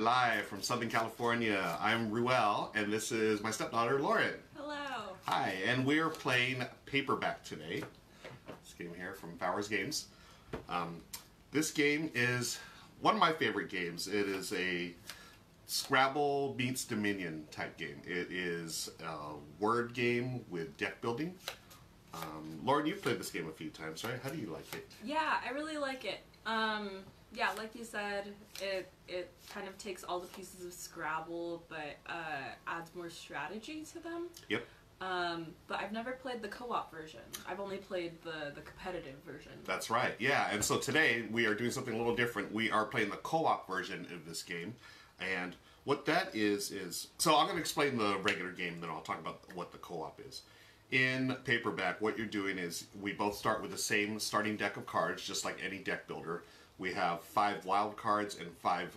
Live from Southern California. I'm Ruel, and this is my stepdaughter, Lauren. Hello. Hi, and we're playing Paperback today. This game here from Bowers Games. This game is one of my favorite games. It is a Scrabble meets Dominion type game. It is a word game with deck building. Lauren, you've played this game a few times, right? How do you like it? Yeah, I really like it. Yeah, like you said, it kind of takes all the pieces of Scrabble, but adds more strategy to them. Yep. But I've never played the co-op version. I've only played the competitive version. That's right, yeah. And so today we are doing something a little different. We are playing the co-op version of this game. And what that is... So I'm going to explain the regular game, then I'll talk about what the co-op is. In Paperback, what you're doing is we both start with the same starting deck of cards, just like any deck builder. We have 5 wild cards and 5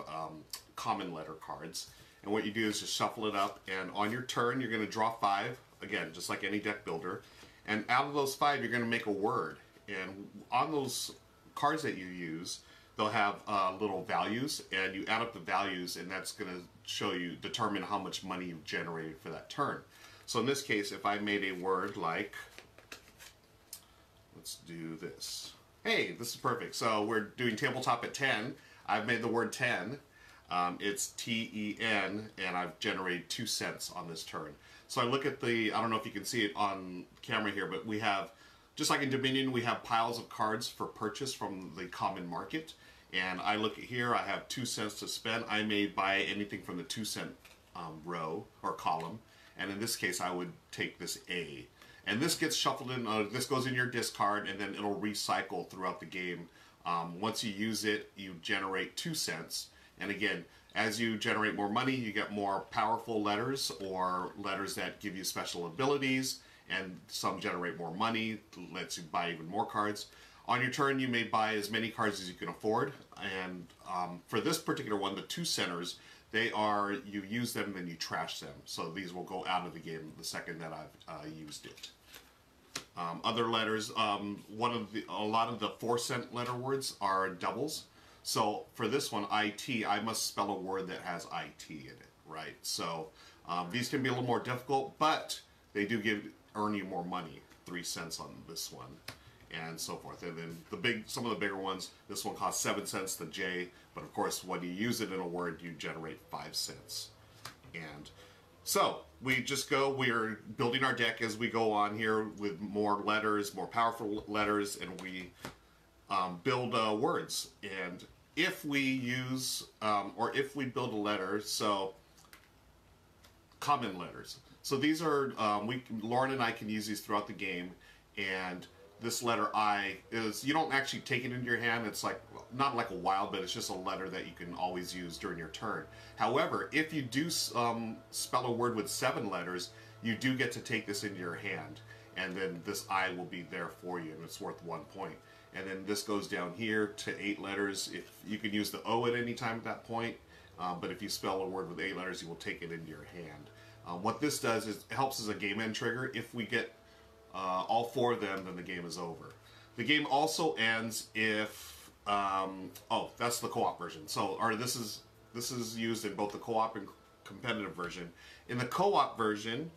common letter cards. And what you do is just shuffle it up, and on your turn you're going to draw 5, again, just like any deck builder. And out of those 5 you're going to make a word. And on those cards that you use, they'll have little values, and you add up the values, and that's going to determine how much money you've generated for that turn. So in this case, if I made a word like, let's do this. Hey, this is perfect. So we're doing tabletop at 10. I've made the word 10. It's T-E-N, and I've generated 2 cents on this turn. So I look at the, I don't know if you can see it on camera here, but we have, just like in Dominion, we have piles of cards for purchase from the common market. And I look at here, I have 2 cents to spend. I may buy anything from the 2-cent row or column. And in this case, I would take this A. And this gets shuffled in, this goes in your discard, and then it'll recycle throughout the game. Once you use it, you generate 2 cents. And again, as you generate more money, you get more powerful letters, or letters that give you special abilities, and some generate more money, lets you buy even more cards. On your turn, you may buy as many cards as you can afford. And for this particular one, the 2 centers, they are, you use them and then you trash them. So these will go out of the game the second that I've used it. Other letters, a lot of the 4-cent letter words are doubles. So for this one, IT, I must spell a word that has IT in it, right? So these can be a little more difficult, but they do earn you more money, 3 cents on this one, and so forth. And then some of the bigger ones, this one costs 7 cents, the J, but of course when you use it in a word, you generate 5 cents. And so we're building our deck as we go on here with more letters, more powerful letters, and we build words. And if we use, or if we build a letter, so common letters. So these are, Lauren and I can use these throughout the game, and this letter I is, you don't actually take it into your hand. It's like, not like a wild, but it's just a letter that you can always use during your turn. However, if you do spell a word with 7 letters, you do get to take this into your hand. And then this I will be there for you, and it's worth 1 point. And then this goes down here to 8 letters. If you can use the O at any time at that point, but if you spell a word with 8 letters, you will take it into your hand. What this does is it helps as a game end trigger. If we get all 4 of them, then the game is over. The game also ends if, oh, that's the co-op version. So, this is used in both the co-op and competitive version. In the co-op version,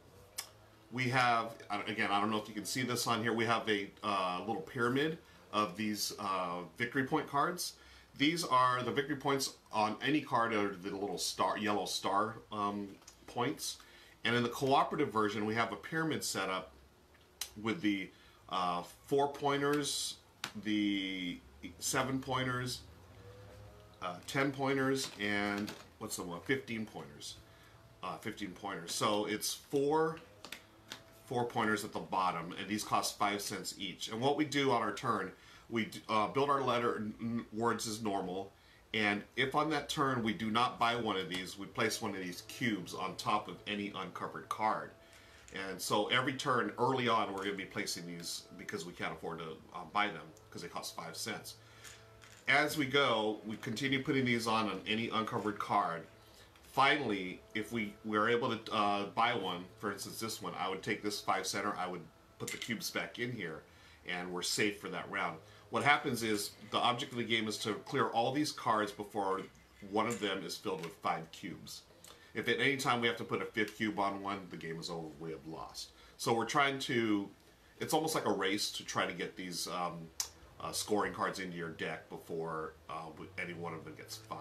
we have, again, I don't know if you can see this on here, we have a little pyramid of these victory point cards. These are the victory points on any card, are the little star, yellow star points. And in the cooperative version, we have a pyramid set up with the 4 pointers, the 7 pointers, 10 pointers, and what's the one? 15 pointers. 15 pointers. So it's 4 pointers at the bottom, and these cost 5 cents each. And what we do on our turn, we build our letter words as normal, and if on that turn we do not buy one of these, we place one of these cubes on top of any uncovered card. And so every turn early on, we're going to be placing these because we can't afford to buy them because they cost 5 cents. As we go, we continue putting these on any uncovered card. Finally, if we are able to buy one, for instance this one, I would take this 5 center, I would put the cubes back in here, and we're safe for that round. What happens is the object of the game is to clear all these cards before one of them is filled with 5 cubes. If at any time we have to put a 5th cube on one, the game is over. We have lost. So we're trying to. It's almost like a race to try to get these scoring cards into your deck before any one of them gets 5.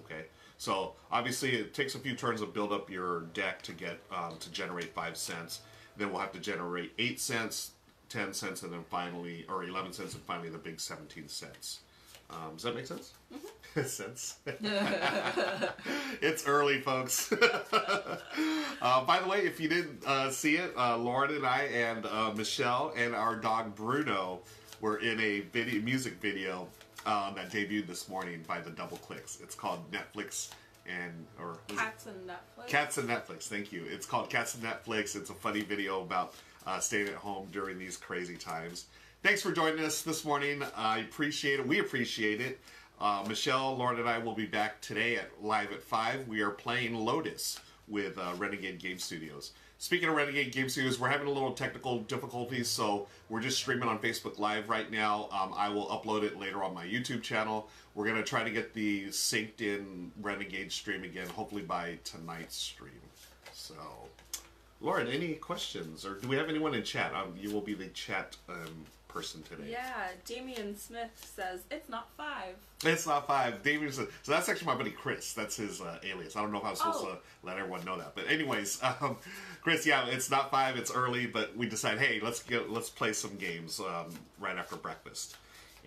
Okay. So obviously it takes a few turns to build up your deck to get to generate 5 cents. Then we'll have to generate 8 cents, 10 cents, and then finally, or 11 cents, and finally the big 17 cents. Does that make sense? Mm-hmm. Sense. It's early, folks. By the way, if you didn't see it, Lauren and I and Michelle and our dog Bruno were in a music video that debuted this morning by the Double Clicks. It's called Netflix Cats and Netflix. Cats and Netflix. Thank you. It's called Cats and Netflix. It's a funny video about staying at home during these crazy times. Thanks for joining us this morning. I appreciate it. We appreciate it. Michelle, Lauren, and I will be back today live at 5. We are playing Lotus with Renegade Game Studios. Speaking of Renegade Game Studios, we're having a little technical difficulties, so we're just streaming on Facebook Live right now. I will upload it later on my YouTube channel. We're going to try to get the synced in Renegade stream again, hopefully by tonight's stream. So, Lauren, any questions? Or do we have anyone in chat? You will be the chat person today. Yeah, Damian Smith says, it's not 5. It's not 5. Damian says, so that's actually my buddy Chris. That's his alias. I don't know if I was supposed to let everyone know that. But anyways, Chris, yeah, it's not 5. It's early, but we decided, hey, let's play some games right after breakfast.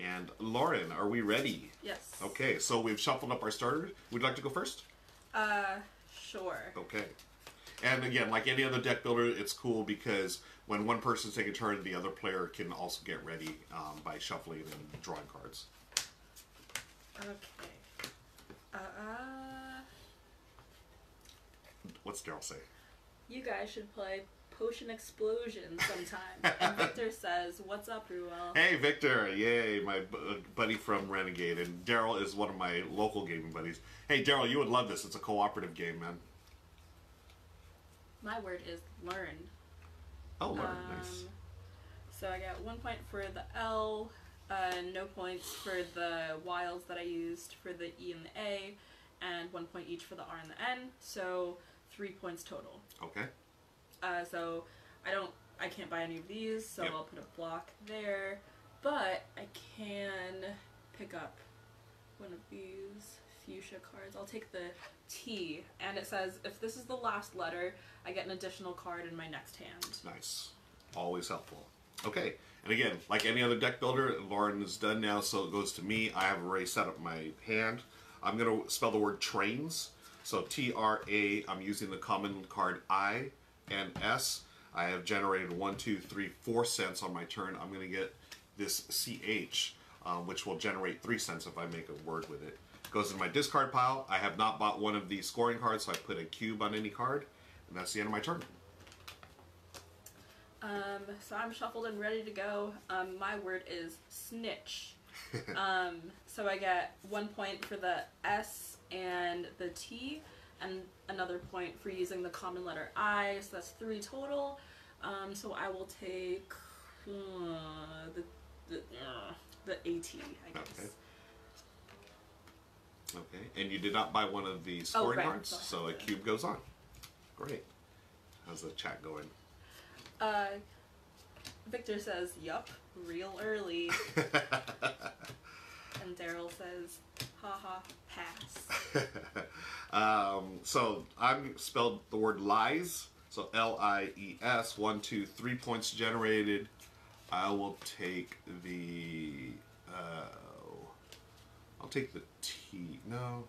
And Lauren, are we ready? Yes. Okay, so we've shuffled up our starter. Would you like to go first? Sure. Okay. And again, like any other deck builder, it's cool because when one person's taking a turn, the other player can also get ready by shuffling and drawing cards. Okay. What's Daryl say? You guys should play Potion Explosion sometime. And Victor says, what's up, Ruel? Hey, Victor. Yay, my buddy from Renegade. And Daryl is one of my local gaming buddies. Hey, Daryl, you would love this. It's a cooperative game, man. My word is learn. Oh, learn. Nice. So I got 1 point for the L, no points for the Ys that I used for the E and the A, and 1 point each for the R and the N, so 3 points total. Okay. So I can't buy any of these, so yep. I'll put a block there, but I can pick up one of these fuchsia cards. I'll take the T, and it says if this is the last letter, I get an additional card in my next hand. Nice. Always helpful. Okay, and again, like any other deck builder, Lauren is done now, so it goes to me. I have already set up my hand. I'm going to spell the word trains. So T-R-A, I'm using the common card I and S. I have generated 1, 2, 3, 4 cents on my turn. I'm going to get this CH, which will generate 3 cents if I make a word with it. Goes in my discard pile. I have not bought one of the scoring cards, so I put a cube on any card, and that's the end of my turn. So I'm shuffled and ready to go. My word is snitch. So I get 1 point for the S and the T, and another point for using the common letter I, so that's 3 total. So I will take the AT, I guess. Okay. Okay, and you did not buy one of the scoring cards, so a cube goes on. Great. How's the chat going? Victor says, yup, real early. And Daryl says, haha, pass. So I'm spelled the word lies, so L-I-E-S, 1, 2, 3 points generated. I will take the, I'll take the T, no.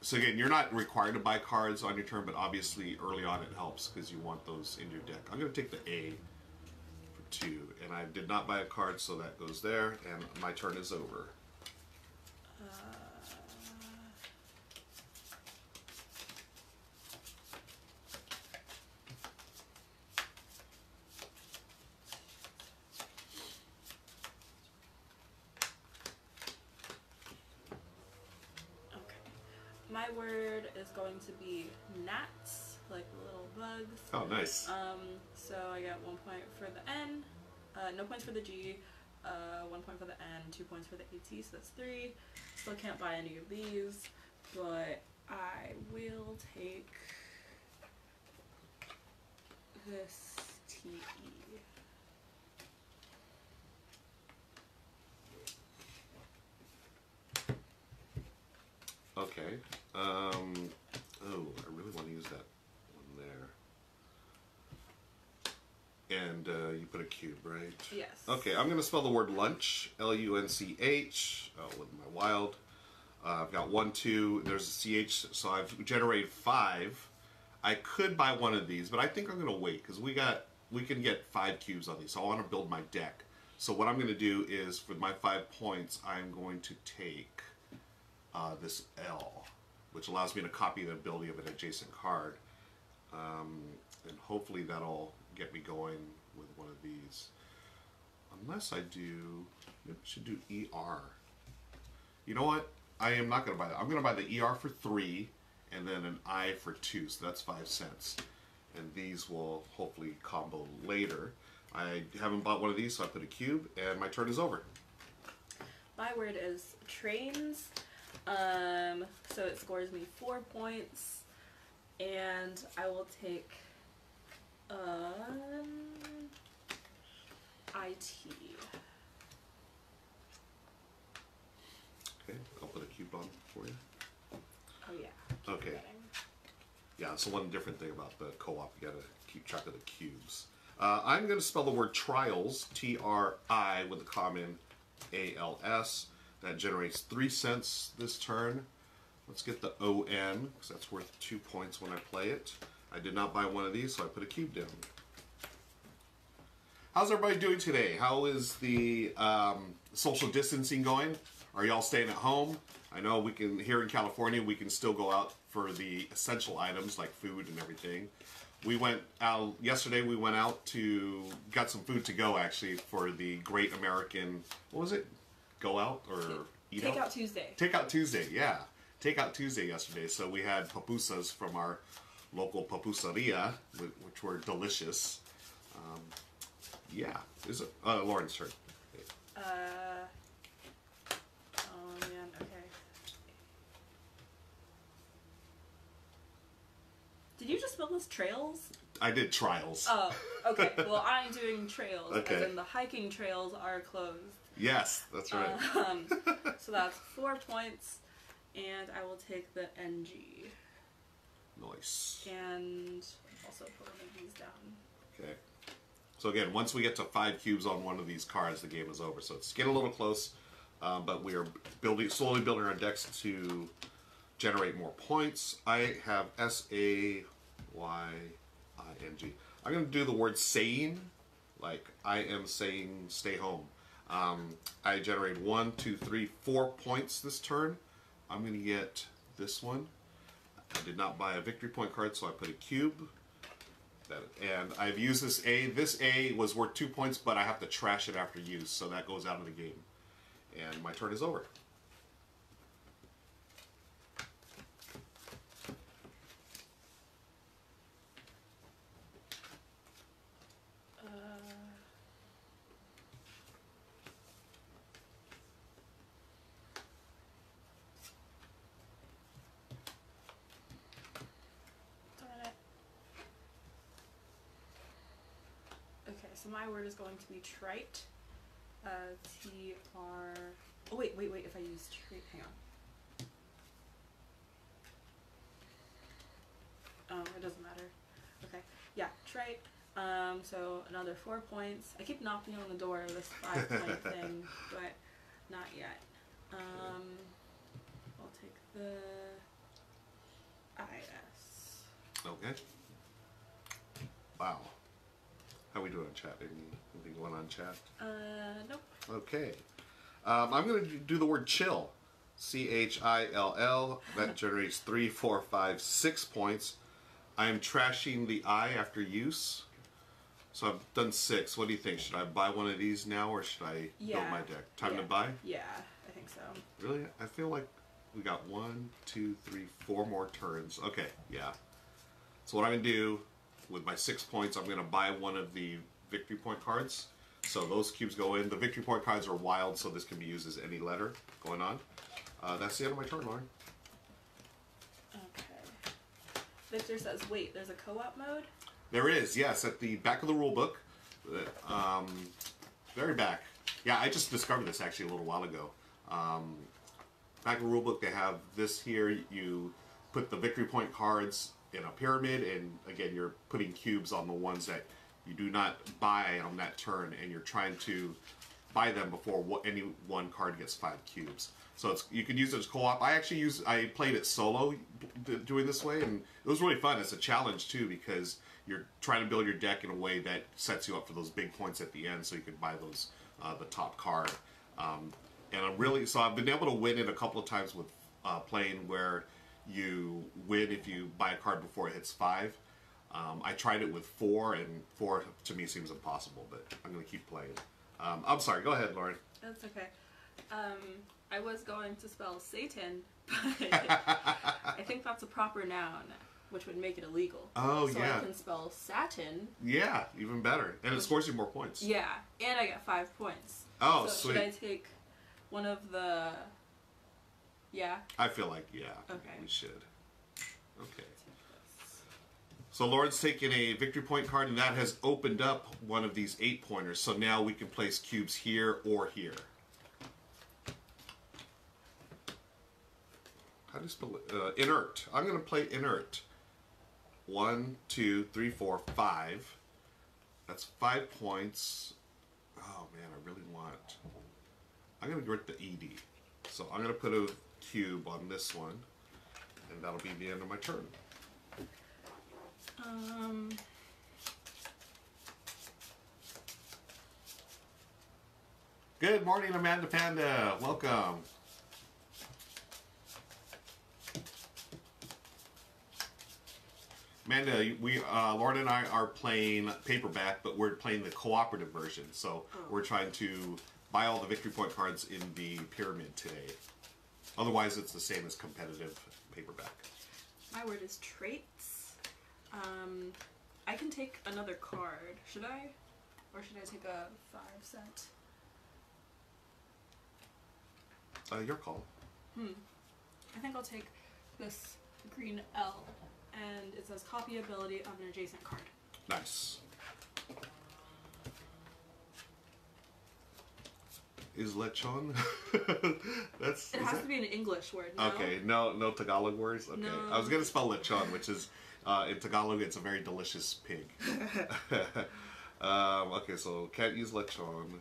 So again, you're not required to buy cards on your turn, but obviously early on it helps because you want those in your deck. I'm going to take the A for 2, and I did not buy a card, so that goes there, and my turn is over. My word is going to be gnats, like little bugs. Oh, nice. So I got 1 point for the N, no points for the G, 1 point for the N, 2 points for the AT, so that's 3. Still can't buy any of these, but I will take this TE. Okay. Oh, I really want to use that one there. And you put a cube, right? Yes. Okay, I'm going to spell the word lunch. L-U-N-C-H. Oh, with my wild. I've got 1, 2. There's a CH, so I've generated 5. I could buy one of these, but I think I'm going to wait because we can get 5 cubes on these. So I want to build my deck. So what I'm going to do is for my 5 points, I'm going to take this L, which allows me to copy the ability of an adjacent card. And hopefully that'll get me going with one of these. Unless I do, maybe I should do ER. You know what? I am not going to buy that. I'm going to buy the ER for 3 and then an I for 2, so that's 5 cents. And these will hopefully combo later. I haven't bought one of these, so I put a cube, and my turn is over. My word is trains. So it scores me 4 points, and I will take IT. Okay, I'll put a cube on for you. Oh yeah. Okay. Yeah, it's one different thing about the co-op. You gotta keep track of the cubes. I'm gonna spell the word trials, T-R-I with a common A-L-S. That generates 3 cents this turn. Let's get the O-N, because that's worth 2 points when I play it. I did not buy one of these, so I put a cube down. How's everybody doing today? How is the social distancing going? Are y'all staying at home? I know we can, here in California, we can still go out for the essential items like food and everything. We went out, yesterday we went out got some food to go actually for the Great American, what was it? Go out or eat out? Takeout Tuesday. Takeout Tuesday, yeah. Takeout Tuesday yesterday. So we had pupusas from our local pupuseria, which were delicious. Yeah. Is it? Lauren's turn. Oh man, okay. Did you just spell this trails? I did trials. Oh, okay. Well, I'm doing trails, Okay. as in the hiking trails are closed. Yes, that's right. So that's 4 points, and I will take the NG. Nice. And also put one of these down. Okay. So again, once we get to 5 cubes on one of these cards, the game is over. So it's getting a little close, but we are slowly building our decks to generate more points. I have S-A-Y-I-N-G. I'm going to do the word saying, like I am saying stay home. I generate 1, 2, 3, 4 points this turn. I'm going to get this one. I did not buy a victory point card, so I put a cube. And I've used this A. This A was worth 2 points, but I have to trash it after use, so that goes out of the game. And my turn is over. So my word is going to be trite. T-R... Oh, wait. If I use trite... Hang on. It doesn't matter. Okay. Yeah, trite. So another 4 points. I keep knocking on the door of this 5-point thing, but not yet. I'll take the IS. Okay. Wow. How we doing on chat? Anything going on chat? Nope. Okay. I'm going to do the word chill. C-H-I-L-L. That generates 3, 4, 5, 6 points. I am trashing the I after use. So I've done 6. What do you think? Should I buy one of these now or should I build my deck? Time to buy? Yeah, I think so. Really? I feel like we got 1, 2, 3, 4 more turns. Okay, yeah. So what I'm going to do with my 6 points, I'm going to buy one of the victory point cards. So those cubes go in. The victory point cards are wild, so this can be used as any letter going on. That's the end of my turn, Lauren. Okay. Victor says, wait, there's a co-op mode? There is, yes, at the back of the rule book. Very back. Yeah, I just discovered this actually a little while ago. Back in the rule book, they have this here. You put the victory point cards in a pyramid, and again, you're putting cubes on the ones that you do not buy on that turn, and you're trying to buy them before any one card gets 5 cubes. So you can use it as co-op. I played it solo doing this way, and it was really fun. It's a challenge too, because you're trying to build your deck in a way that sets you up for those big points at the end, so you can buy those the top card. And I've been able to win it a couple of times with playing where you win if you buy a card before it hits 5. I tried it with 4, and 4 to me seems impossible, but I'm going to keep playing. I'm sorry, go ahead, Lauren. That's okay. I was going to spell Satan, but I think that's a proper noun, which would make it illegal. Oh, so yeah. I can spell Satin. Yeah, even better. And it scores you more points. Yeah, and I get 5 points. Oh, so sweet. Should I take one of the... Yeah? I feel like, yeah, okay. We should. Okay. So Lauren's taken a victory point card, and that has opened up one of these 8-pointers. So now we can place cubes here or here. How do you spell it? Inert. I'm going to play inert. 1, 2, 3, 4, 5. That's 5 points. Oh man, I really want... I'm going to get the ED. So I'm going to put a cube on this one, and that'll be the end of my turn. Good morning, Amanda Panda. Welcome. Amanda, Lauren and I are playing Paperback, but we're playing the cooperative version. So we're trying to buy all the victory point cards in the pyramid today. Otherwise, it's the same as competitive Paperback. My word is traits. I can take another card. Should I? Or should I take a 5-cent? Your call. I think I'll take this green L. And it says copy ability of an adjacent card. Nice. Is lechon? It has to be an English word, no? Okay, no Tagalog words? Okay. No. I was going to spell lechon, which is, in Tagalog, it's a very delicious pig. Okay, so can't use lechon.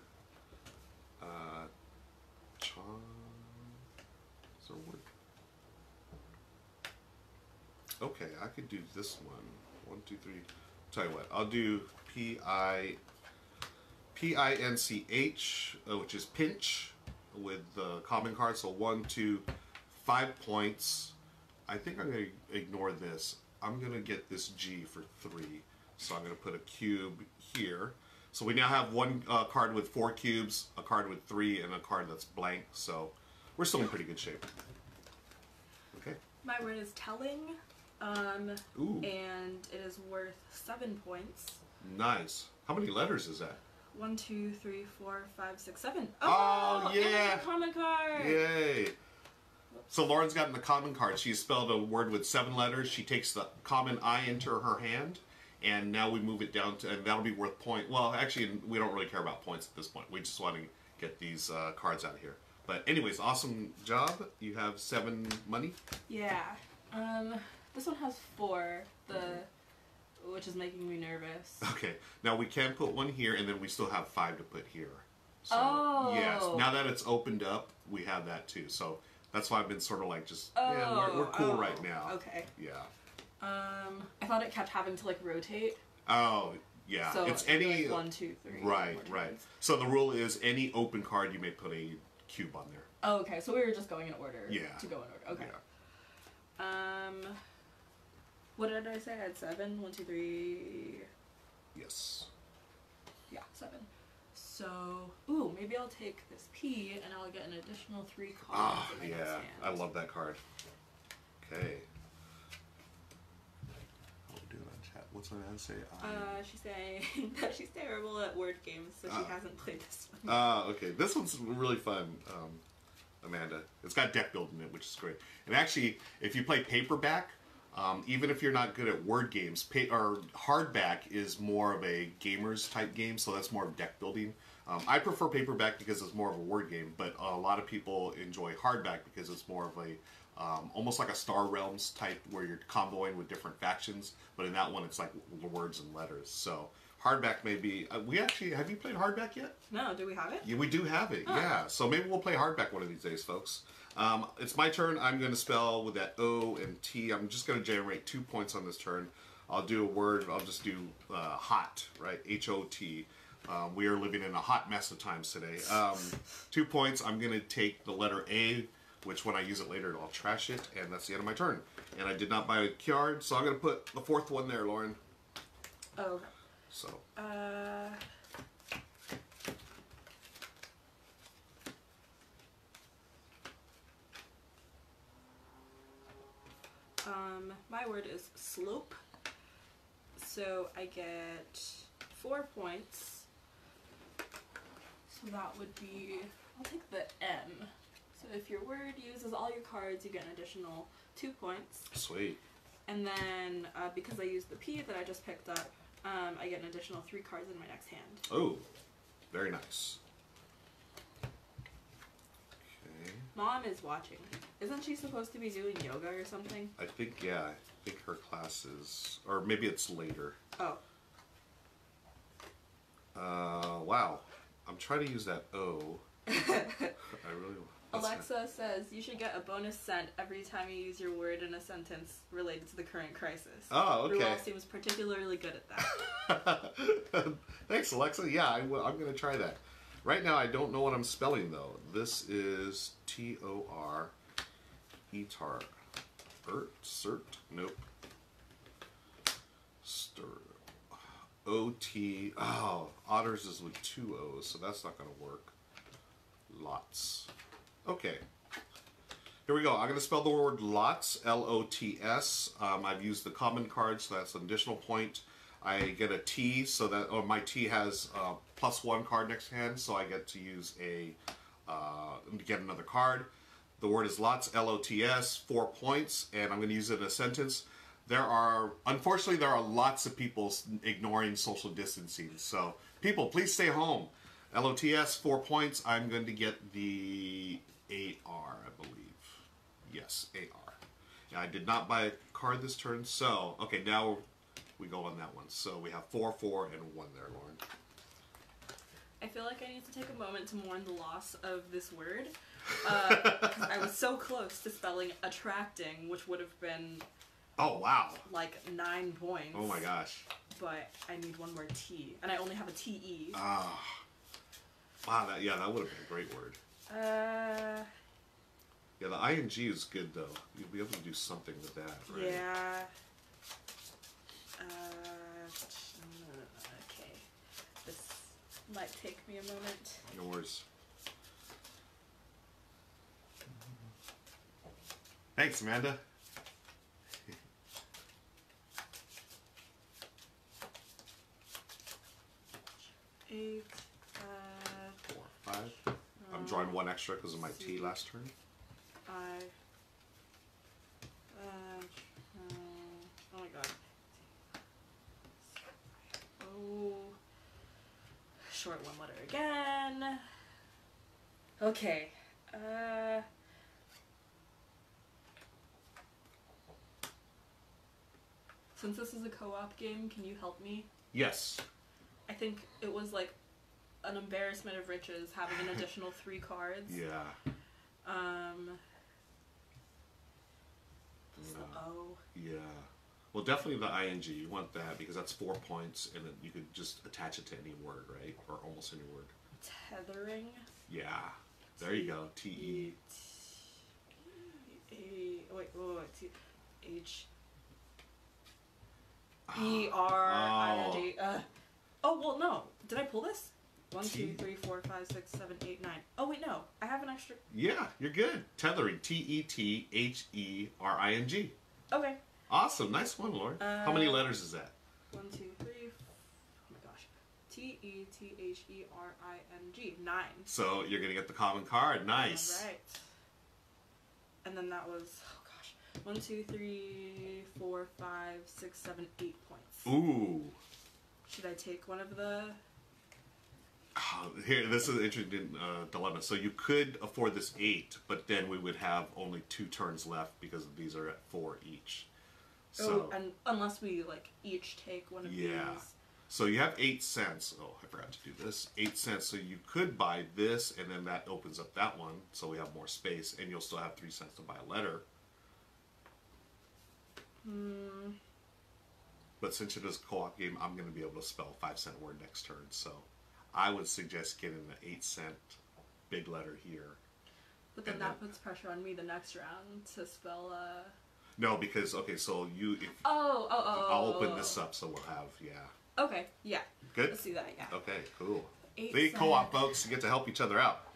Chon. Is there a word? Okay, I could do this one. 1, 2, 3. Tell you what, I'll do P-I-N-C-H, which is pinch, with the common card. So 1, 2, 5 points. I think I'm going to ignore this. I'm going to get this G for 3. So I'm going to put a cube here. So we now have one card with 4 cubes, a card with 3, and a card that's blank. So we're still in pretty good shape. Okay. My word is telling. Ooh. And it is worth 7 points. Nice. How many letters is that? 1, 2, 3, 4, 5, 6, 7. Oh, yeah. And a common card. Yay. So Lauren's gotten the common card. She spelled a word with 7 letters. She takes the common I into her hand, and now we move it down to, and that'll be worth point. Well, actually, we don't really care about points at this point. We just want to get these cards out of here. But anyways, awesome job. You have 7 money. Yeah. This one has 4, which is making me nervous. Okay, now we can put one here, and then we still have 5 to put here. So, oh! Yes, now that it's opened up, we have that too. So that's why I've been sort of like just, yeah, we're cool right now. Okay. Yeah. I thought it kept having to like rotate. Oh, yeah. So it's any... like 1, 2, 3. Right, right. So the rule is any open card, you may put a cube on there. Oh, okay. So we were just going in order. Yeah. To go in order. Okay. Yeah. What did I say? I had 7. 1, 2, 3. Yes. Yeah, 7. So, ooh, maybe I'll take this P and I'll get an additional 3 cards. Ah, yeah. I love that card. Okay. How are we doing on chat What's Amanda say? She's saying that she's terrible at word games, so she hasn't played this one. Okay. This one's really fun, Amanda. It's got deck building in it, which is great. And actually, if you play Paperback, even if you're not good at word games, or Hardback is more of a gamers type game, so that's more of deck building. I prefer Paperback because it's more of a word game, but a lot of people enjoy Hardback because it's more of a almost like a Star Realms type where you're comboing with different factions, but in that one it's like words and letters. So Hardback may be. We actually have you played Hardback yet? No, do we have it? Yeah, we do have it. Oh. Yeah, so maybe we'll play Hardback one of these days, folks. It's my turn. I'm going to spell with that O and T. I'm just going to generate 2 points on this turn. I'll do a word. I'll just do hot, right? H-O-T. We are living in a hot mess of times today. 2 points. I'm going to take the letter A, which when I use it later, I'll trash it, and that's the end of my turn. And I did not buy a card, so I'm going to put the fourth one there, Lauren. Oh. So. My word is slope. So I get 4 points. So that would be, I'll take the M. So if your word uses all your cards, you get an additional 2 points. Sweet. And then because I used the P that I just picked up, I get an additional 3 cards in my next hand. Oh, very nice. Okay. Mom is watching. Isn't she supposed to be doing yoga or something? I think, yeah, I think her class is, or maybe it's later. Oh. Wow. I'm trying to use that O. I really. Alexa says you should get a bonus cent every time you use your word in a sentence related to the current crisis. Oh, okay. Ruel seems particularly good at that. Thanks, Alexa. Yeah, I'm going to try that. Right now, I don't know what I'm spelling, though. This is T-O-R, Etar. Cert? Nope. Stir. O-T. Oh, Otters is with 2 O's, so that's not going to work. Lots. Okay. Here we go. I'm going to spell the word lots, L-O-T-S. I've used the common card, so that's an additional point. I get a T, so that my T has +1 card next hand, so I get to use get another card. The word is lots, L-O-T-S, 4 points, and I'm going to use it in a sentence. Unfortunately, there are lots of people ignoring social distancing, so people, please stay home. L-O-T-S, 4 points. I'm going to get the A-R, I believe. Yes, A-R. Yeah, I did not buy a card this turn, so, okay, now we go on that one. So we have 4, 4, and 1 there, Lauren. I feel like I need to take a moment to mourn the loss of this word. Because I was so close to spelling attracting, which would have been... Oh, wow. Like 9 points. Oh my gosh. But I need one more T. And I only have a T-E. Ah. Wow, that would have been a great word. Yeah, the ing is good, though. You'll be able to do something with that, right? Yeah. Okay. This might take me a moment. No worries. Thanks, Amanda. Eight, 4, 5. I'm drawing 1 extra because of my T last turn. 5. Oh my god. Oh. Short 1 letter again. Okay. Since this is a co-op game, can you help me? Yes. I think it was like an embarrassment of riches having an additional 3 cards. Yeah. It's the O. Yeah. Well, definitely the ing. You want that because that's 4 points, and then you could just attach it to any word, right? Or almost any word. Tethering. Yeah. There you go. T-E. Wait. H. E-R-I-N-G. Oh, well, no. Did I pull this? 1, 2, 3, 4, 5, 6, 7, 8, 9. Oh, wait, no. I have an extra... Yeah, you're good. Tethering. T-E-T-H-E-R-I-N-G. Okay. Awesome. Nice one, Lauren. How many letters is that? 1, 2, 3. Oh my gosh. Teethering. 9. So you're gonna get the common card. Nice. All right. And then that was, oh gosh, 1, 2, 3, 4, 5, 6, 7, 8 points. Ooh. Should I take one of the? Here, this is an interesting dilemma. So you could afford this 8, but then we would have only 2 turns left because these are at 4 each. So, and unless we like each take one of these. So you have 8 cents. Oh, I forgot to do this. 8 cents. So you could buy this, and then that opens up that one, so we have more space, and you'll still have 3 cents to buy a letter. But since it is a co-op game, I'm going to be able to spell a 5-cent word next turn. So I would suggest getting an 8-cent big letter here. But then that puts pressure on me the next round to spell No, because okay, so you. If, I'll open this up, so we'll have Okay, yeah. Good. Let's do that. Yeah. Okay, cool. 8 See, cent. co-op folks, you get to help each other out.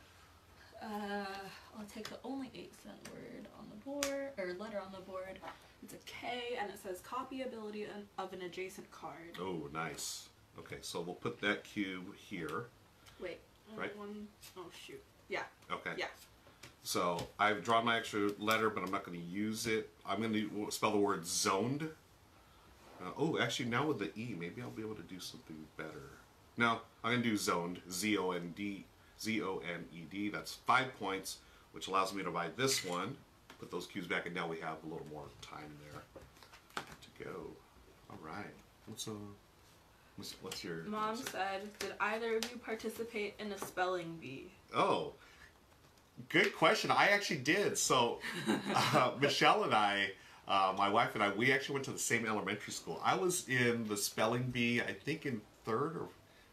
I'll take the only 8-cent word on the board, or letter on the board. It's a K, and it says copy ability of an adjacent card. Oh, nice. Okay, so we'll put that cube here. Wait. Right. Oh, shoot. Yeah. Okay. Yeah. So I've drawn my extra letter, but I'm not going to use it. I'm going to spell the word zoned. Oh, actually, now with the E, maybe I'll be able to do something better. No, I'm going to do zoned. Z-O-N-D. Z-O-N-E-D. That's 5 points, which allows me to buy this one. Put those cubes back, and now we have a little more time there to go. All right. What's your... Mom said, did either of you participate in a spelling bee? Oh, good question. I actually did. So, Michelle and I, my wife and I, we actually went to the same elementary school. I was in the spelling bee, I think in 3rd or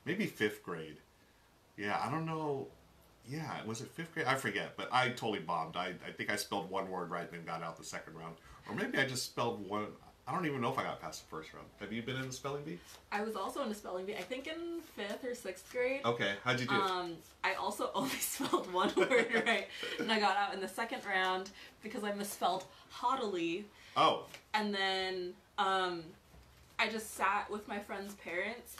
maybe 5th grade. Yeah, I don't know. Yeah, was it 5th grade? I forget, but I totally bombed. I think I spelled one word right and then got out the second round. Or maybe I just spelled one. I don't even know if I got past the first round. Have you been in the spelling bee? I was also in a spelling bee, I think in 5th or 6th grade. Okay, how'd you do? I also only spelled one word right, and I got out in the second round because I misspelled haughtily. Oh. And then I just sat with my friend's parents.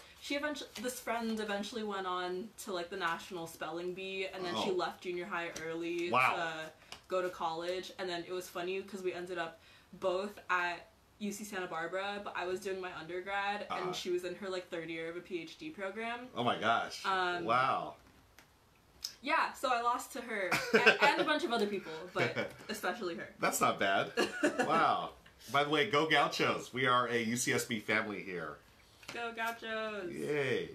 This friend eventually went on to like the national spelling bee, and then she left junior high early to go to college. And then it was funny because we ended up both at UC Santa Barbara, but I was doing my undergrad, and she was in her like 3rd year of a PhD program. Oh my gosh! Wow. Yeah, so I lost to her and a bunch of other people, but especially her. That's not bad. Wow. By the way, go Gauchos! We are a UCSB family here. Go Gauchos! Yay!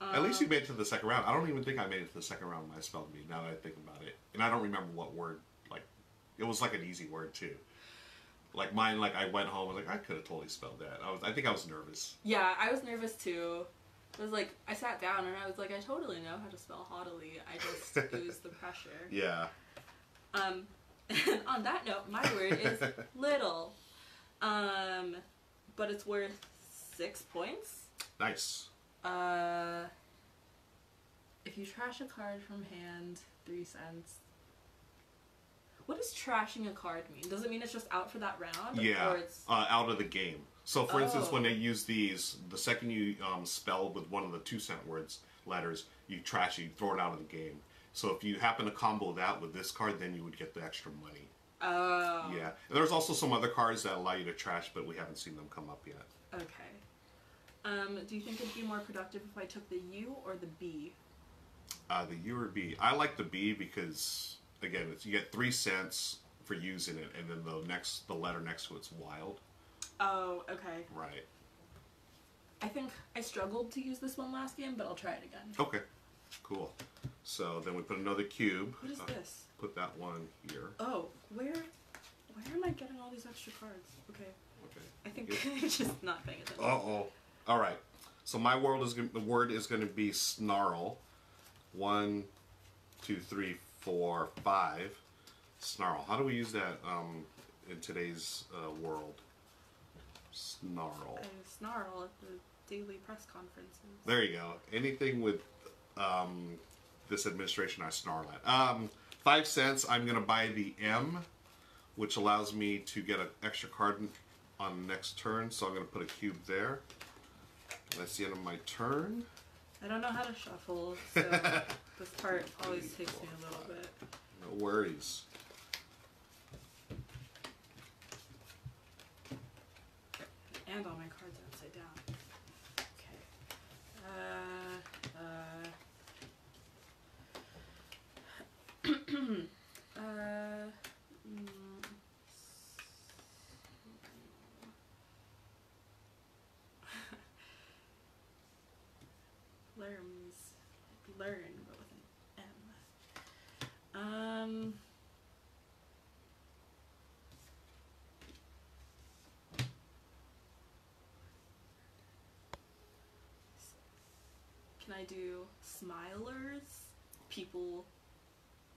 At least you made it to the second round. I don't even think I made it to the second round when I spelled bee, now that I think about it. And I don't remember what word, like, it was like an easy word too. Like mine, like I went home, I was like, I could have totally spelled that. I think I was nervous. Yeah, I was nervous too. It was like, I sat down and I was like, I totally know how to spell haughtily. It was the pressure. Yeah. And on that note, my word is little. But it's worth 6 points. Nice. If you trash a card from hand, 3 cents. What does trashing a card mean? Does it mean it's just out for that round? Yeah, or it's... out of the game. So, for instance, when they use these, the second you spell with one of the 2-cent letters, you trash it, you throw it out of the game. So if you happen to combo that with this card, then you would get the extra money. Oh. Yeah. And there's also some other cards that allow you to trash, but we haven't seen them come up yet. Okay. Do you think it'd be more productive if I took the U or the B? The U or B. I like the B because, again, you get 3 cents for using it, and then the letter next to it's wild. Oh, okay. Right. I think I struggled to use this one last game, but I'll try it again. Okay. Cool. So then we put another cube. What is this? Put that one here. Oh, where am I getting all these extra cards? Okay. Okay. I think I'm just not paying attention. Uh-oh. All right. So my word is going to be snarl. 1, 2, 3, 4, 5. Snarl. How do we use that in today's world? Snarl. I snarl at the daily press conferences. There you go. Anything with this administration I snarl at. 5 cents, I'm going to buy the M, which allows me to get an extra card on the next turn, so I'm going to put a cube there. That's the end of my turn. I don't know how to shuffle, so this part always takes me a little bit. No worries. And all my cards are upside down. Okay. Learn, but with an M. Can I do smilers? People,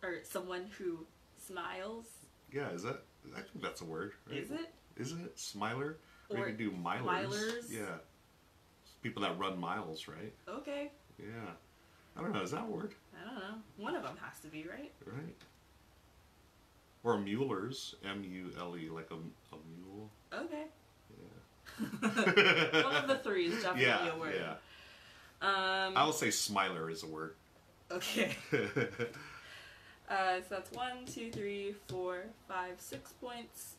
or someone who smiles? Yeah, is that? I think that's a word, right? Is it? Isn't it? Smiler? Or you Or can do milers. milers? Yeah. People that run miles, right? Okay. Yeah. I don't know. Is that a word? I don't know. One of them has to be, right? Right. Or mulers. M-U-L-E, like a mule. Okay. Yeah. One of the three is definitely a word. Yeah. I will say smiler is a word. Okay. So that's 1, 2, 3, 4, 5, 6 points.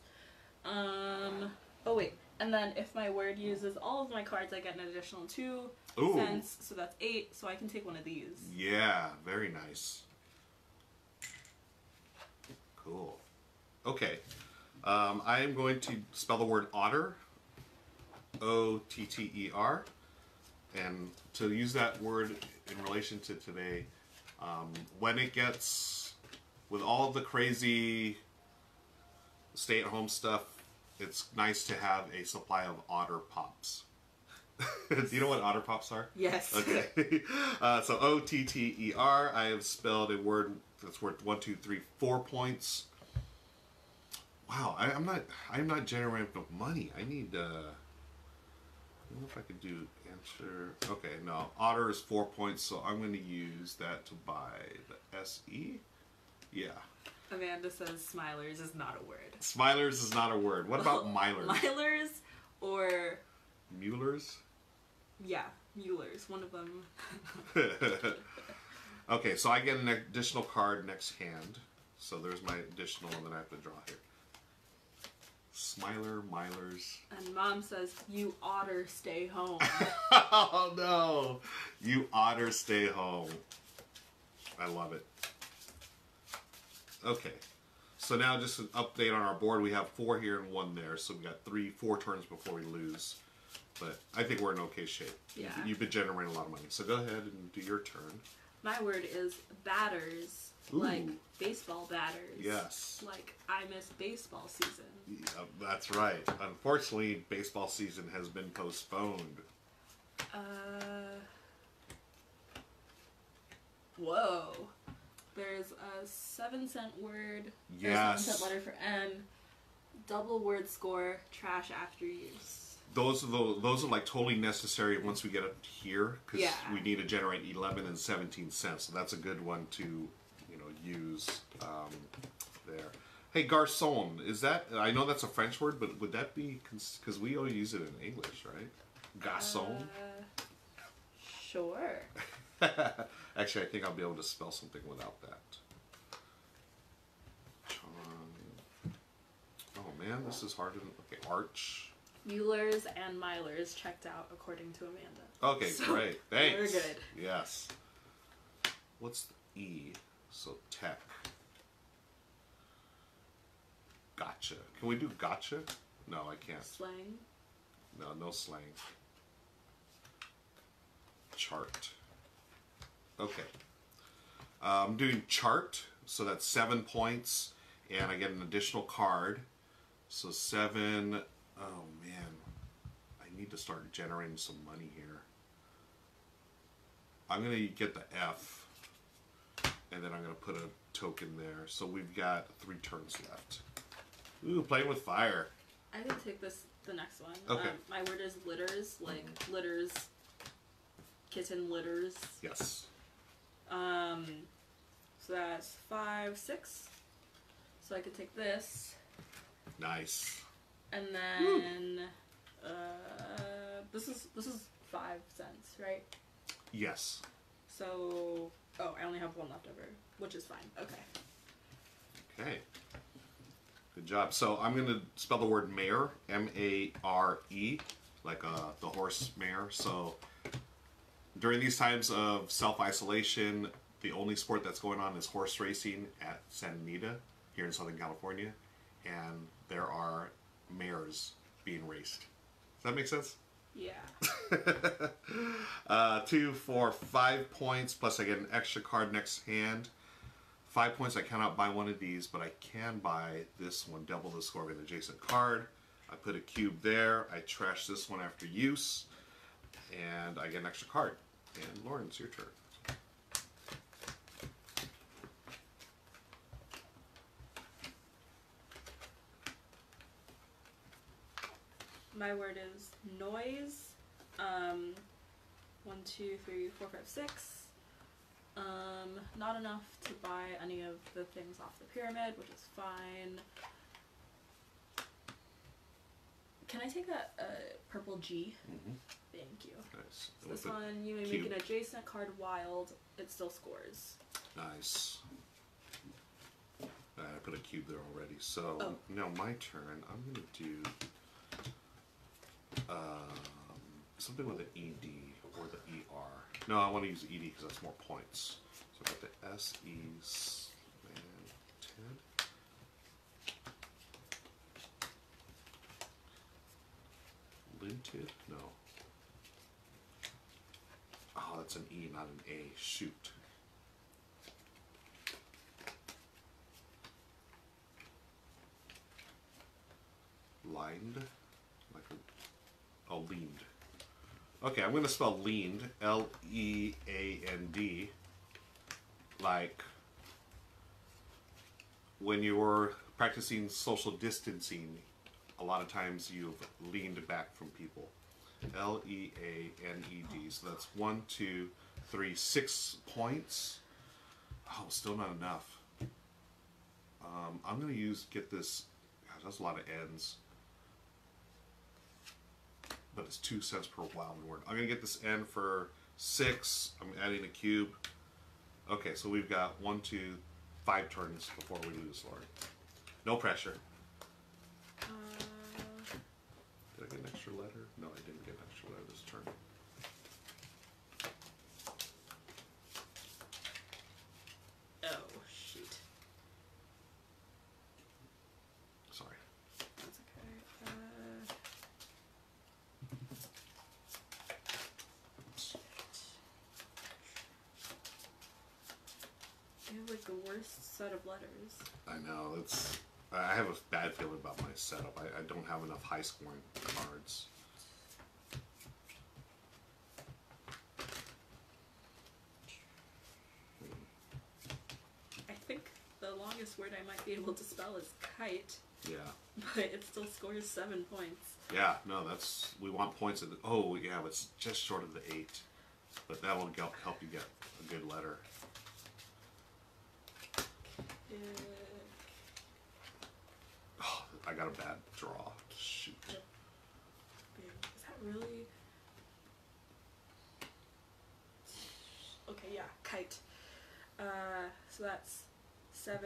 Oh wait, and then if my word uses all of my cards, I get an additional 2 cents. So that's 8. So I can take one of these. Yeah, very nice. Cool. Okay. I am going to spell the word otter. O-T-T-E-R. And to use that word in relation to today, when it gets, with all the crazy stay-at-home stuff, it's nice to have a supply of Otter Pops. Do you know what Otter Pops are? Yes. Okay. So O-T-T-E-R. I have spelled a word that's worth 1, 2, 3, 4 points. Wow, I'm not generating enough money. I need. I don't know if I could do answer. Okay, no. Otter is 4 points, so I'm going to use that to buy the S-E. Yeah. Amanda says smilers is not a word. Smilers is not a word. What about milers? Milers or... Mulers? Yeah, mulers. One of them. Okay, so I get an additional card next hand. So there's my additional, and then I have to draw here. Smiler, milers. And Mom says, you oughter stay home. Oh no! You oughter stay home. I love it. Okay. So now just an update on our board. We have 4 here and 1 there. So we got 4 turns before we lose. But I think we're in okay shape. Yeah. You've been generating a lot of money. So go ahead and do your turn. My word is batters. Ooh. Like baseball batters. Yes. Like I miss baseball season. Yeah, that's right. Unfortunately, baseball season has been postponed. Whoa. There's a 7-cent word. Yes. 7-cent letter for N. Double word score. Trash after use. Those are like totally necessary once we get up here, because we need to generate 11 and 17 cents. So that's a good one to, use there. Hey, garçon, is that? I know that's a French word, but would that be? Because we only use it in English, right? Garçon. Sure. Actually, I think I'll be able to spell something without that. Oh man, this is hard to. Okay, arch. Muellers and milers checked out according to Amanda. Okay, so great. Thanks. We're good. Yes. What's the E? So tech. Gotcha. Can we do gotcha? No, I can't. Slang. No slang. Chart. Okay. I'm doing chart, so that's 7 points, and I get an additional card. So 7. Oh man, I need to start generating some money here. I'm gonna get the F, and then I'm gonna put a token there. So we've got 3 turns left. Ooh, playing with fire. I can take the next one. Okay. My word is litters, like litters, kitten litters. Yes. So that's 5, 6. So I could take this. Nice. And then this is 5 cents, right? Yes. So I only have one left over, which is fine. Okay. Okay. Good job. So I'm going to spell the word mare, M-A-R-E, like the horse mare. So during these times of self-isolation, the only sport that's going on is horse racing at Santa Anita here in Southern California. And there are mares being raced. Does that make sense? Yeah. 2, 4, 5 points, plus I get an extra card next hand. 5 points, I cannot buy one of these, but I can buy this one, double the score of an adjacent card. I put a cube there, I trash this one after use, and I get an extra card. And Lauren, it's your turn. My word is noise. 1, 2, 3, 4, 5, 6. Not enough to buy any of the things off the pyramid, which is fine. Can I take a purple G? Mm-hmm. Thank you. Nice. So this one, you may make an adjacent card wild. It still scores. Nice. I put a cube there already. So now my turn. I'm going to do something with an ED or the ER. No, I want to use ED because that's more points. So I got the SE and 10. Linted? No. Oh, that's an E, not an A. Shoot. Lined? Like a, oh, leaned. Okay, I'm going to spell leaned, L-E-A-N-D, like when you were practicing social distancing, a lot of times you've leaned back from people. L-E-A-N-E-D, so that's 1, 2, 3, 6 points. Oh, still not enough. I'm going to get this, gosh, that's a lot of N's. But it's 2 cents per wild word. I'm going to get this N for 6. I'm adding a cube. Okay, so we've got 1, 2, 5 turns before we lose, Lauren. No pressure. Did I get an extra letter? No, I didn't get an extra letter this turn. Oh, shoot. Sorry. That's okay. You have like the worst set of letters. I know, I have a bad feeling about my setup. I don't have enough high scoring cards. I think the longest word I might be able to spell is kite. Yeah. But it still scores 7 points. Yeah, no, we want points at oh yeah, but it's just short of the 8. But that will help you get a good letter. Oh, I got a bad draw. Shoot. Is that really? Okay, yeah, kite. So that's 6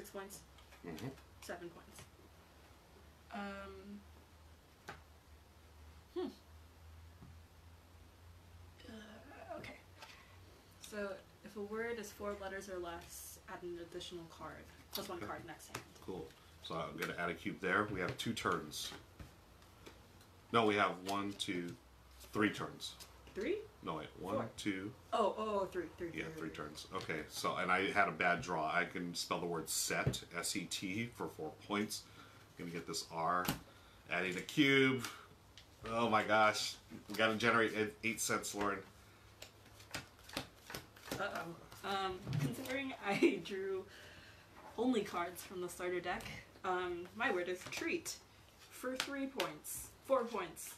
points. Mm-hmm. 7 points. Okay. So if a word is 4 letters or less, add an additional card. Plus 1 card next hand. Cool. So I'm going to add a cube there. We have 2 turns. No, we have 1, 2, 3 turns. 3? No, wait. 1, 4. 2. Oh, 3. Yeah, 3 turns. Okay, so, and I had a bad draw. I can spell the word set, S-E-T, for 4 points. I'm going to get this R. Adding a cube. Oh my gosh. We got to generate 8 cents, Lauren. Uh-oh. Considering I drew only cards from the starter deck, my word is treat for 3 points. 4 points.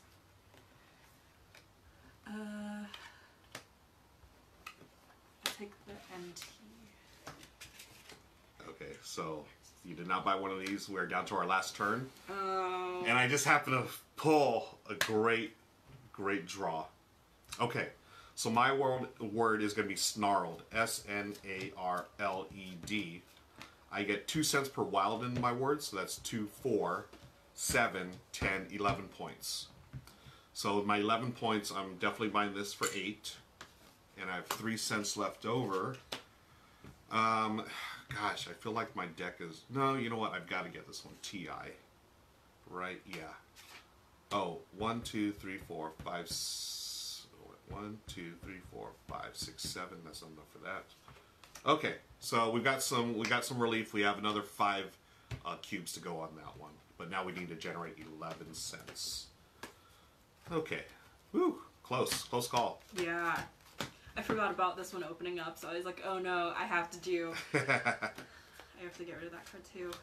I'll take the NT. Okay, so You did not buy one of these. We're down to our last turn. Oh. And I just happen to pull a great draw. Okay, so my word is going to be snarled. S-N-A-R-L-E-D. I get 2 cents per wild in my word, so that's 2, 4, 7, 10, 11 points. So with my 11 points, I'm definitely buying this for 8. And I have 3 cents left over. Gosh, I feel like my deck is... No, you know what? I've got to get this one. T-I. Right? Yeah. Oh, 1, 2, 3, 4, 5... 1, 2, 3, 4, 5, 6, 7. That's not enough for that. Okay, so we got some relief. We have another 5 cubes to go on that one. But now we need to generate 11 cents. Okay. Woo! Close call. Yeah. I forgot about this one opening up, so I was like, oh no, I have to get rid of that card too.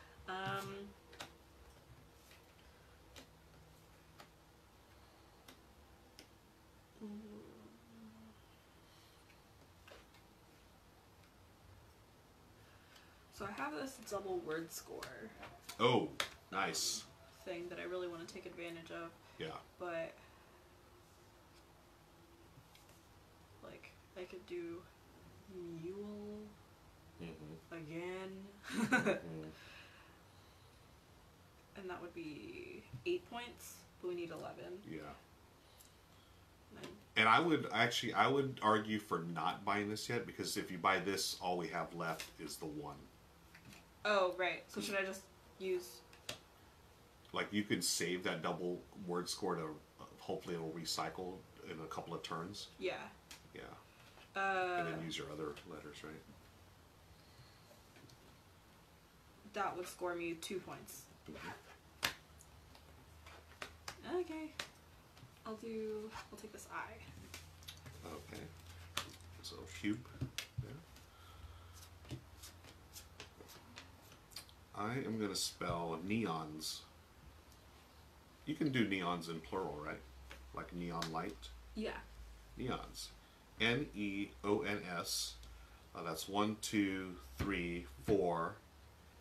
So I have this double word score. Oh, nice. Thing that I really want to take advantage of. Yeah. But like I could do mule again. And that would be 8 points, but we need 11. Yeah. And I would argue for not buying this yet, because if you buy this, all we have left is the 1. Oh, right. So should I just use... Like, you could save that double word score to hopefully it'll recycle in a couple of turns. Yeah. Yeah. And then use your other letters, right? That would score me 2 points. Okay. I'll take this I. Okay. So cube. Yeah. I am going to spell neons. You can do neons in plural, right? Like neon light? Yeah. Neons. N-E-O-N-S. That's 1, 2, 3, 4.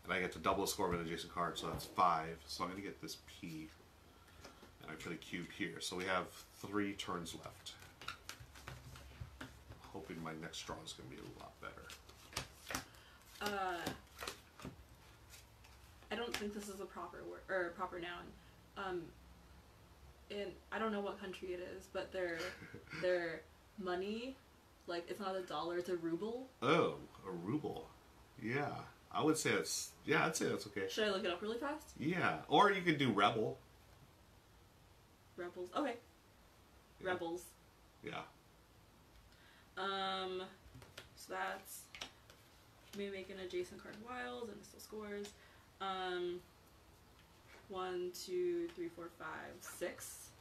And I get to double the score of an adjacent card, so that's 5. So I'm going to get this P. And I put a cube here. So we have 3 turns left. Hoping my next draw is going to be a lot better. I don't think this is a proper word or a proper noun. And I don't know what country it is, but their money, like it's not a dollar, it's a ruble. Oh, a ruble. Yeah. I would say it's... Yeah, I'd say that's okay. Should I look it up really fast? Yeah. Or you could do rebel. Rebels. Okay. Yeah. Rebels. Yeah. So that's me making adjacent card wild and it still scores. 1, 2, 3, 4, 5, 6.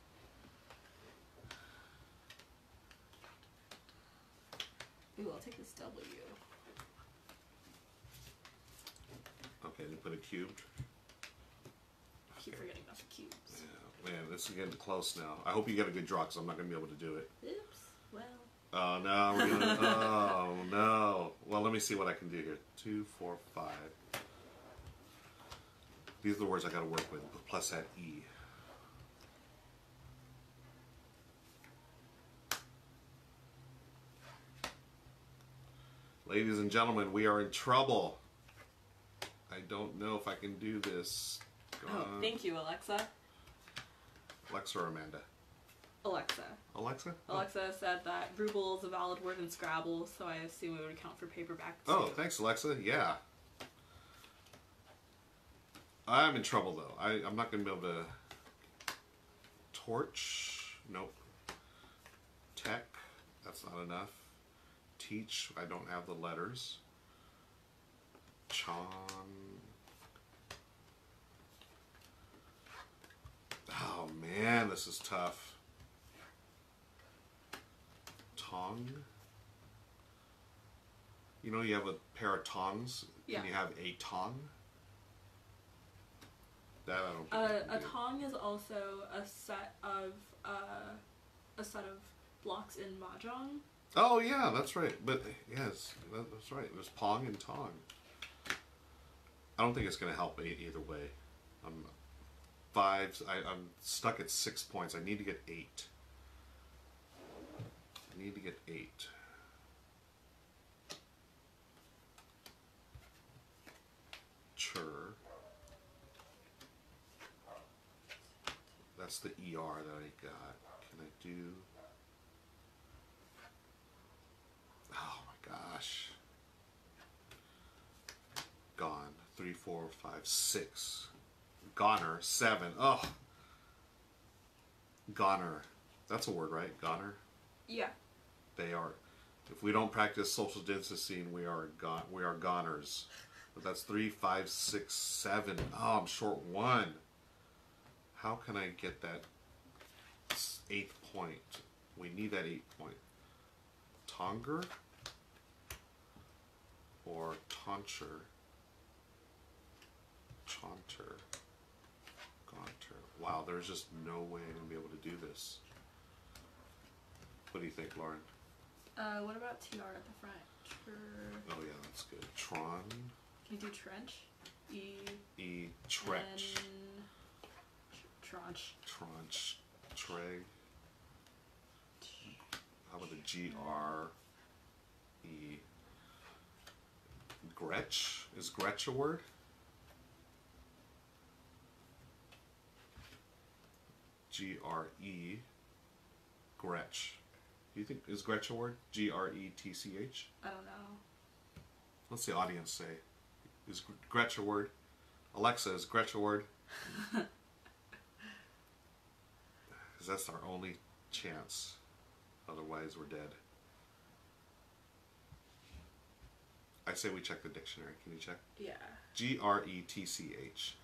Ooh, I'll take this W. Okay, then put a cube. I keep forgetting about the cubes. Yeah, man, this is getting close now. I hope you get a good draw, because I'm not going to be able to do it. Oops. Well. Oh, no, we're gonna... Oh, no. Well, let me see what I can do here. 2, 4, 5. These are the words I got to work with, plus that E. Ladies and gentlemen, we are in trouble. I don't know if I can do this. Thank you, Alexa. Alexa or Amanda? Alexa. Alexa? Alexa said that ruble is a valid word in Scrabble, so I assume it would count for paperback too. Oh, thanks, Alexa. Yeah. I'm in trouble, though. I'm not going to be able to... Torch? Nope. Tech? That's not enough. Teach? I don't have the letters. Chan... Oh, man, this is tough. Tong? You know, you have a pair of tongs, Yeah. and you have a tong? That I don't think a tong is also a set of blocks in mahjong. Oh yeah, that's right. But yes, that's right. There's pong and tong. I don't think it's going to help either way. I'm 5. I'm stuck at 6 points. I need to get 8. I need to get 8. Chur. That's the ER that I got. Can I do... Oh my gosh. Gone. 3, 4, 5, 6. Goner. 7. Oh. Goner. That's a word, right? Goner? Yeah. They are. If we don't practice social distancing, we are goners. But that's 3, 5, 6, 7. Oh, I'm short 1. How can I get that 8th point? We need that 8th point. Tonger or Tauncher? Chaunter. Gaunter. Wow, there's just no way I'm going to be able to do this. What do you think, Lauren? What about TR at the front? Oh yeah, that's good. Tron. Can you do trench? Trench. Tranche. Tranche. Treg. How about the GRE? Gretch? Is Gretch a word? GRE. Gretch. Do you think, is Gretch a word? GRETCH? I don't know. What's the audience say? Is Gretch a word? Alexa, is Gretch a word? Because that's our only chance. Otherwise, we're dead. I say we check the dictionary. Can you check? Yeah. GRETCH.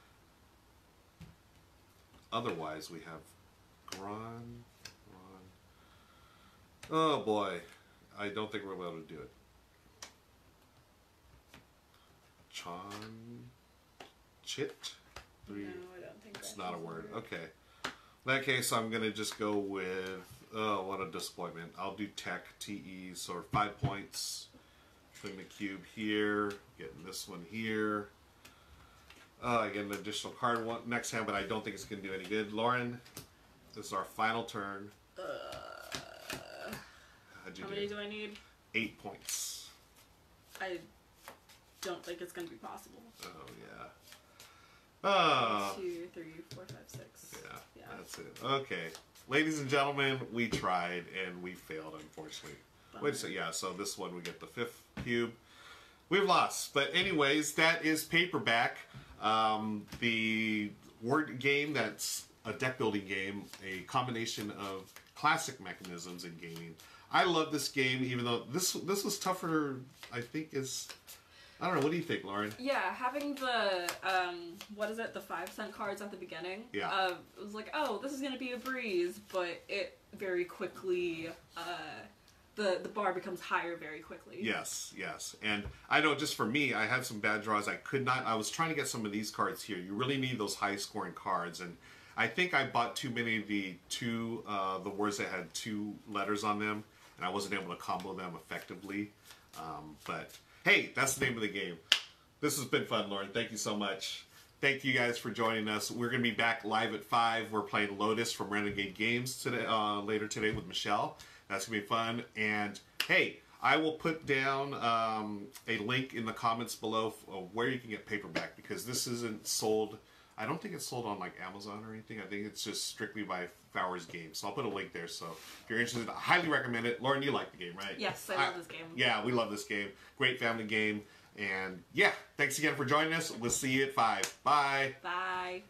Otherwise, we have Gron. Oh boy. I don't think we're able to do it. Chit? 3. No, I don't think it's not a word. Okay. In that case, I'm going to just go with, oh, what a disappointment. I'll do tech, TE, so 5 points. Putting the cube here, getting this one here. I get an additional card next hand, but I don't think it's going to do any good. Lauren, this is our final turn. How many do I need? 8 points. I don't think it's going to be possible. Oh, yeah. 1, 2, 3, 4, 5, 6. Yeah, that's it. Okay. Ladies and gentlemen, we tried and we failed, unfortunately. Wait a second. Yeah, so this one we get the 5th cube. We've lost. But anyways, that is Paperback. The word game that's a deck building game, a combination of classic mechanisms in gaming. I love this game, even though this was tougher, I think, I don't know, what do you think, Lauren? Yeah, having the, what is it, the 5-cent cards at the beginning. Yeah. It was like, oh, this is going to be a breeze, but it very quickly, the bar becomes higher very quickly. Yes, yes. And I know just for me, I had some bad draws. I was trying to get some of these cards here. You really need those high-scoring cards, and I think I bought too many of the words that had 2 letters on them, and I wasn't able to combo them effectively. But hey, that's the name of the game. This has been fun, Lauren. Thank you so much. Thank you guys for joining us. We're going to be back live at 5. We're playing Lotus from Renegade Games today, later today with Michelle. That's going to be fun. And hey, I will put down a link in the comments below of where you can get Paperback, because this isn't sold. I don't think it's sold on like Amazon or anything. I think it's just strictly by Fowers Games. So I'll put a link there. So if you're interested, I highly recommend it. Lauren, you like the game, right? Yes, I love this game. Yeah, we love this game. Great family game. And yeah, thanks again for joining us. We'll see you at 5. Bye. Bye.